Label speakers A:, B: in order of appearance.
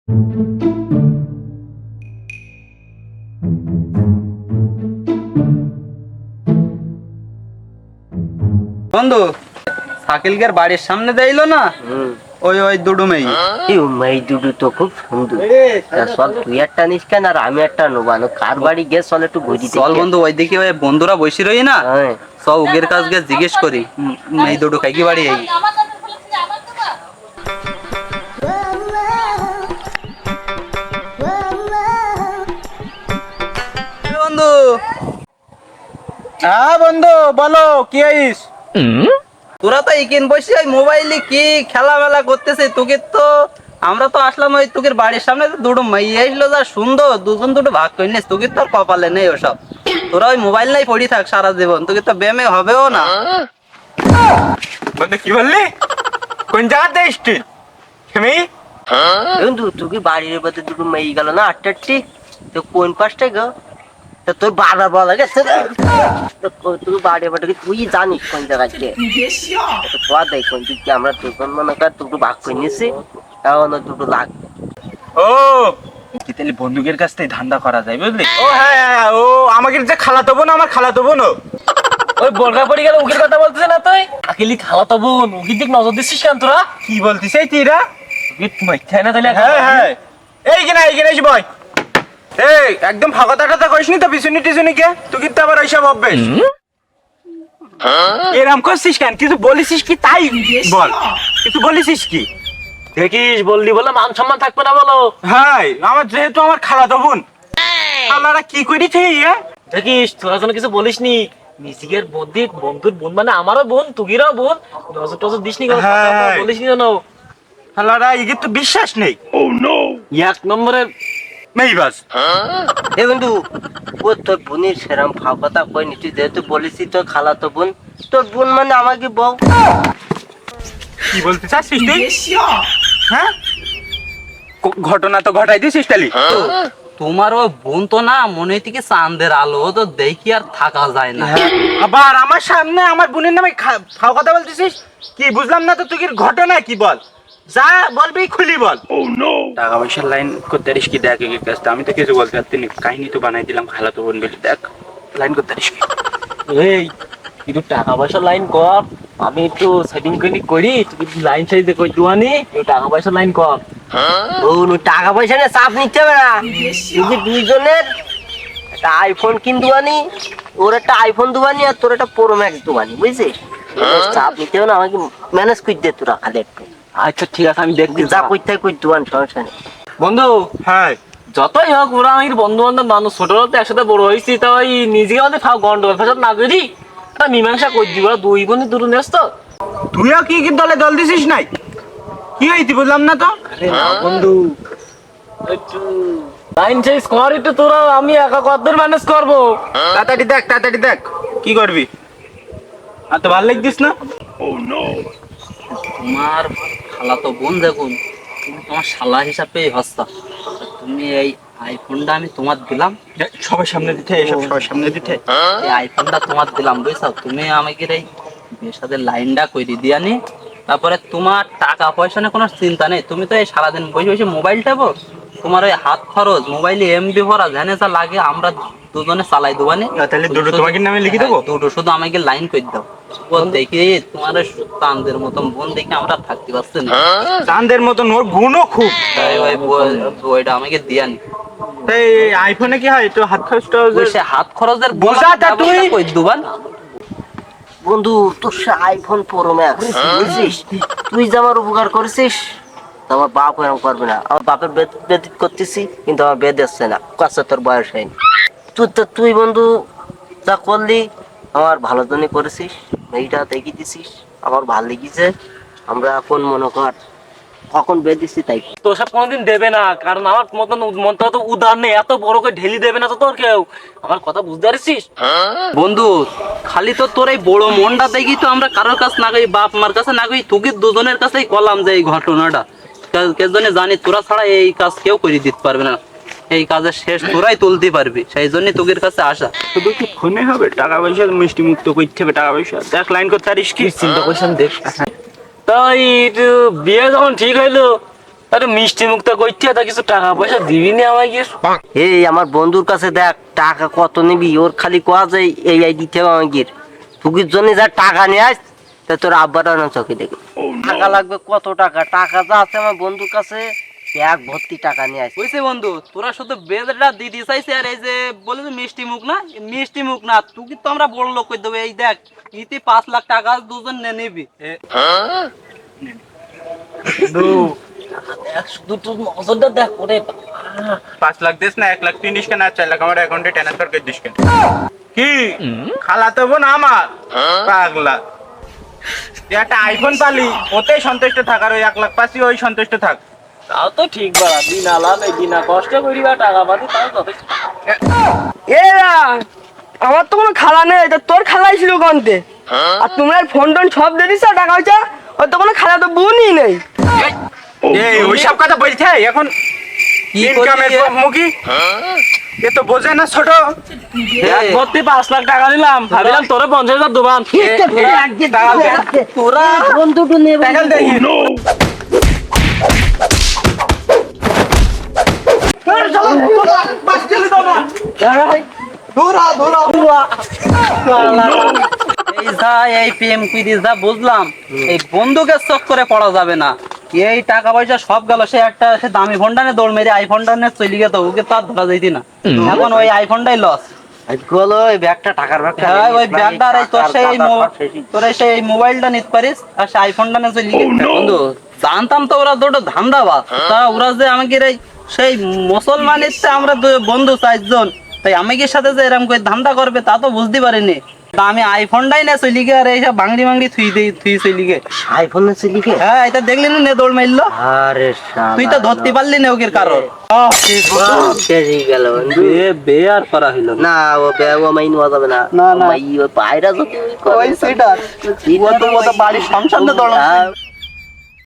A: বন্ধু শাকিলকের বাড়ির সামনে দেইলো না, ওই ওই দুডু মেয়ে।
B: এই দুটো তো খুব সুন্দর। চল তুই একটা নিস কেন আর আমি একটা নেবো, কার বাড়ি গিয়ে চল একটু ঘুরি।
A: চল বন্ধু, ওইদিকে ওই বন্ধুরা বসে রই না, সব ওগের কাছ গিয়ে জিজ্ঞেস করি মেয়ে দুডু খাই কি বাড়ি এই। বন্ধু,
C: হ্যাঁ বন্ধু বলো, কি আইস?
A: তোরা তো এইখান বসে ওই মোবাইলে কি খেলা মেলা করতেছে। তোকে তো আমরা তো আসলাম ওই তোকে বাড়ির সামনে, তো দুটো মাইয়া আসলো যা সুন্দর, দুজন দুটো ভাগ করে নিস। তোকে তো আর কপালে নেই ওসব। তোরা ওই মোবাইল নাই পড়ি থাক সারা জীবন, তোকে তো ব্যামে হবেও না।
C: বন্ধু কি বললি? কোন জায়গাতে এসছি তুমি?
B: বন্ধু তুই বাড়ির মধ্যে দুটো মেয়ে গেল না আটটি, তো কোন পাশটাই গো? তা তোর বারবার বলা গেছে তুই বাড়ির বাড়ি তুই জানিস কোন জায়গায় তোয়া দেখ কোন দিক আমরা দুজন মনে কর দুটো ভাগ করে নিয়েছি, এখন দুটো লাগবে।
C: ও কি তাহলে বন্দুকের কাছ থেকে ধান্দা করা যায় বুঝলি? ও হ্যাঁ হ্যাঁ, ও আমাকে যে খালাতো বোন, আমার খালাতো বোন।
D: ওই বর্গা পড়ে গেল উকির কথা বলতেছে না তুই? আকিলি খালাতো বোন, উকির দিক নজর দিচ্ছিস কেন তোরা?
C: কি বলতিস এই তুইরা?
D: মিথ্যাই না তাহলে?
C: হ্যাঁ হ্যাঁ, এইখানে এইখানে এসে বয়। এই একদম ফাঁকা টাটা করিসনি তো, পিছনি টিছনি কে তুই কিন্তু আবার ওইসব অভ্যেস। এরম করছিস কেন? কিছু বলিসিস কি তাই বল, কিছু বলিসিস কি?
D: দেখিস বললি বলে মান সম্মান থাকবে না বলো?
C: হ্যাঁ আমার যেহেতু আমার খালাতো বোন, খালারা কি করেছে?
D: দেখিস তোরা যেন কিছু বলিস নি। নিজের বন্ধু বন্ধুর বোন মানে আমারও বোন, তুগিরও বোন, নজর টজর দিস নি,
C: হ্যাঁ।
D: বলিস নি যেন।
C: খালারা একে তো বিশ্বাস নেই।
D: এক নম্বরের
C: নেই বাস।
B: এ বন্ধু ও তোর বোনের সেরাম ফাও কথা কইনি, তুই যেহেতু বলেছি তোর খালাতো বোন, তোর বোন মানে আমাকে বউ।
C: কি বলতে চাচ্ছিস তুই? হ্যাঁ ঘটনা তো ঘটাই দিছিস তালি।
A: তোমার ওই বোন তো না মনে থেকে চাঁদের আলো, ও তো দেখি আর থাকা যায় না।
C: আবার আমার সামনে আমার বোনের নামে ফাও কথা বলতেছিস? কি বুঝলাম না তো, তুই ঘটনা কি বল, যা বলবি খুলি বল। টাকা পয়সার লাইন করতে পারিস কি? দেখ এর কাছে আমি তো কিছু বলতে পারছি না, কাহিনী তো বানাই দিলাম খালাতো বোন বলে। দেখ লাইন করতে পারিস কি?
D: এই একটু টাকা পয়সা লাইন কর, আমি একটু সেটিং করি, তুই লাইন সাইজে কই দুয়ানি, একটু টাকা পয়সা লাইন কর।
B: ও টাকা পয়সা নিয়ে চাপ নিতে হবে না, যদি দুইজনের একটা আইফোন কিনতে আনি, ওর একটা আইফোন দুবানি আর তোর একটা প্রো ম্যাক্স দুবানি, বুঝছিস? চাপ নিতে হবে না, আমাকে ম্যানেজ করে দে তোরা খালি একটু।
D: আচ্ছা ঠিক আছে, আমি দেখছি
B: যা কইতে কই দুবান, সমস্যা নেই।
D: বন্ধু।
C: হ্যাঁ
D: যতই হোক ওরা আমার বন্ধু বান্ধব মানুষ, ছোটবেলাতে একসাথে বড় হয়েছি, তো ওই নিজেকে আমাদের গন্ডগোল ফেসাদ না করি একটা মীমাংসা করে দিব। ওরা দুই বোনই দুটো নেস তো।
C: তুইও কি কি দলে দল দিছিস নাই? কি হইতি বুঝলাম না তো।
D: আরে না বন্ধু, একটু লাইন চেঞ্জ কর একটু তোরা, আমি একা কতদূর ম্যানেজ করবো।
C: তাড়াতাড়ি দেখ, তাড়াতাড়ি দেখ কি করবি। আর তো ভালো লাগছিস না?
A: তোমার খালাতো বোন দেখুন, তুমি তোমার শালা হিসাবে হস্তা। তুমি এই আইফোনটা আমি তোমার দিলাম,
C: সবার সামনে দিতে, এসব সবার সামনে দিতে।
A: এই আইফোনটা তোমার দিলাম বুঝছো। তুমি আমাকে এই বিয়ের সাথে লাইনটা কইরি দিয়ানি, তারপরে তোমার টাকা পয়সা নিয়ে কোনো চিন্তা নেই। তুমি তো এই সারাদিন বসে বসে মোবাইল টেপো, তোমার ওই হাত খরচ মোবাইলে এমবি ভরা জানে যা লাগে আমরা দুজনে চালাই দেবানি।
C: তাহলে দুটো তোমাকে নামে লিখে দেবো।
A: দুটো শুধু আমাকে লাইন করে দাও। ও দেখি তোমার চাঁদের মতন বোন দেখে আমরা থাকতে পারছি না।
C: চাঁদের মতন, ওর গুণও খুব।
A: তাই ওই ওইটা আমাকে দিয়ানি।
C: তাই আইফোনে কি হয়, একটু হাত খরচটা
A: সে হাত খরচের
C: বোঝাটা তুই
A: কই দুবান।
B: বন্ধু তোর সে আইফোন প্রো ম্যাক্স, বুঝছিস? তুই যে আমার উপকার করেছিস, তো আমার বাপ এরকম করবে না। আমার বাপের বেদ করতেছি, কিন্তু আমার বেদ আসছে না, কাছে তোর বয়স হয়নি। তুই বন্ধু যা করলি আমার ভালো জন্যই করেছিস, মেয়েটা দেখিয়ে দিছিস, আমার ভালো লেগেছে। আমরা এখন মনে কর কখন বেদ দিচ্ছি তাই।
D: তোর সব কোনোদিন দেবে না, কারণ আমার মতন মনটা তো উদার নেই, এত বড় করে ঢেলি দেবে না তো তোর কেউ। আমার কথা বুঝতে পারছিস
A: বন্ধু? খালি তো তোর এই বড় মনটা দেখি তো আমরা কারোর কাছে না গই, বাপ মার কাছে না গই, তোকে দুজনের কাছেই কলাম যে এই ঘটনাটা। কে জন্য জানি তোরা ছাড়া এই কাজ কেউ করে দিতে পারবে না, এই কাজের শেষ তোরাই তুলতে পারবি, সেই জন্য তোকের কাছে আসা।
C: শুধু কি ফোনে হবে? টাকা পয়সা মিষ্টি মুক্ত করতে হবে, টাকা পয়সা দেখ লাইন করতে পারিস কি?
D: চিন্তা করছেন দেখ। তাই বিয়ে যখন ঠিক হইলো, আরে মিষ্টি মুক্তা কইতে তা কিছু টাকা পয়সা দিবি না আমায় গিয়ে?
B: এই আমার বন্ধুর কাছে দেখ টাকা কত নিবি, ওর খালি কোয়া যে এই দিতে হবে আমাকে। তুই জন্য যা টাকা নিয়ে আস, তা তোর আব্বাটা না চোখে দেখে টাকা লাগবে। কত টাকা? টাকা যা আছে আমার বন্ধুর কাছে ব্যাগ ভর্তি টাকা নিয়ে আস।
A: বুঝছি বন্ধু, তোরা শুধু বেদটা দিতে চাইছে, আর এই যে বলে যে মিষ্টি মুখ না, এই মিষ্টি মুখ না, তুই তো আমরা বড় লোক করে দেবো। এই দেখ ইতি 5 লাখ টাকা দুজন নিবি।
D: শুধু তোর নজরটা দেখ ওরে।
C: 5 লাখ দিস না, 1 লাখ তুই নিস কেন, আর 4 লাখ আমার অ্যাকাউন্টে ট্রান্সফার করে দিস কেন? কি খালাতো বোন আমার পাগলা? তুই একটা আইফোন পালি, ওতেই সন্তুষ্ট থাক, আর ওই 1 লাখ পাসি ওই সন্তুষ্ট থাক।
D: তাও তো ঠিক বাড়া, বিনা লাভ এই বিনা কষ্ট করি বা টাকা পাতি তাও যথেষ্ট।
E: এরা আমার তো কোনো খালা নেই, এটা তোর খালাই ছিল কন্তে। আর তোমরা ফোন টোন সব দিয়ে দিচ্ছ টাকা পয়সা, ওর তো কোনো খালা তো বোনই নেই।
C: এই ওইসব কথা বলছে এখন
A: কি
C: ইনকামের
A: করবি?
C: মুখী এ তো বোঝে না ছোট।
D: ভর্তি 5 লাখ টাকা দিলাম, ভাবিলাম তোরে 50,000 দোকান।
B: তোরা বন্ধুটা নিয়ে
C: টাকা দেখি
A: এই যা এই প্রেম পিরিস যা বুঝলাম, এই বন্দুকের চক্করে পড়া যাবে না। এই টাকা পয়সা সব গেল, সে একটা সে দামি ফোনটা দৌড় মেরে আইফোনটা নিয়ে চলে গেত, ওকে তো আর ধরা যাইতি না। এখন ওই আইফোনটাই লস।
B: বলো ওই ব্যাগটা, টাকার ব্যাগটা
A: হ্যাঁ ওই ব্যাগটা, আর এই তোর সেই মোবাইলটা নিতে পারিস, আর সেই আইফোনটা নিয়ে চলে গেছে। বন্ধু জানতাম তো ওরা দুটো ধান্দাবাজ, তা ওরা যে আমাকে সেই মুসলমানের আমরা বন্ধু 4 জন, তাই আমাকে সাথে যে এরকম করে ধান্দা করবে তা তো বুঝতে পারিনি। তা আমি আইফোনটাই না চলি গে, আর এইসব ভাঙড়ি ভাঙড়ি থুই চলি গে।
B: আইফোনে চলি গে?
A: হ্যাঁ এটা দেখলি না নে দৌড় মারলো।
B: আরে শালা,
A: তুই তো ধরতে পারলি না ওকে কারণ।
B: শেষই গেল বন্ধু।
A: বে আর করা হইল না।
B: না ও ব্যাগ ও মাইন যাবে না।
A: না, না।
B: মাই ও পায়রা যদি
A: ওই সেটা বাড়ির সংসার দৌড়।